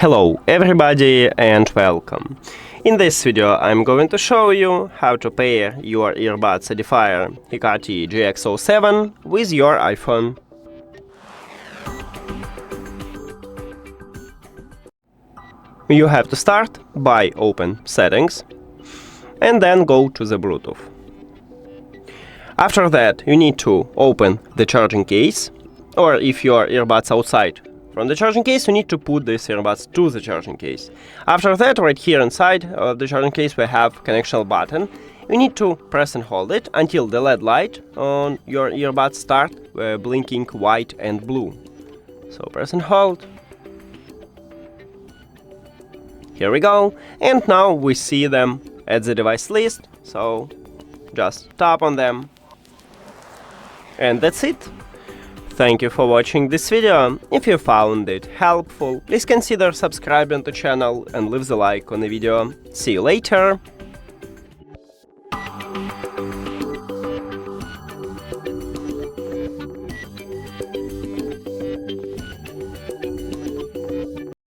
Hello everybody and welcome. In this video I'm going to show you how to pair your earbuds EDIFIER HECATE GX07 with your iPhone. You have to start by open Settings and then go to the Bluetooth. After that you need to open the charging case, or if your earbuds outside from the charging case, you need to put these earbuds to the charging case. After that, right here inside of the charging case we have connection button. You need to press and hold it until the LED light on your earbuds start blinking white and blue. So press and hold. Here we go. And now we see them at the device list. So just tap on them. And that's it. Thank you for watching this video. If you found it helpful, please consider subscribing to the channel and leave the like on the video. See you later!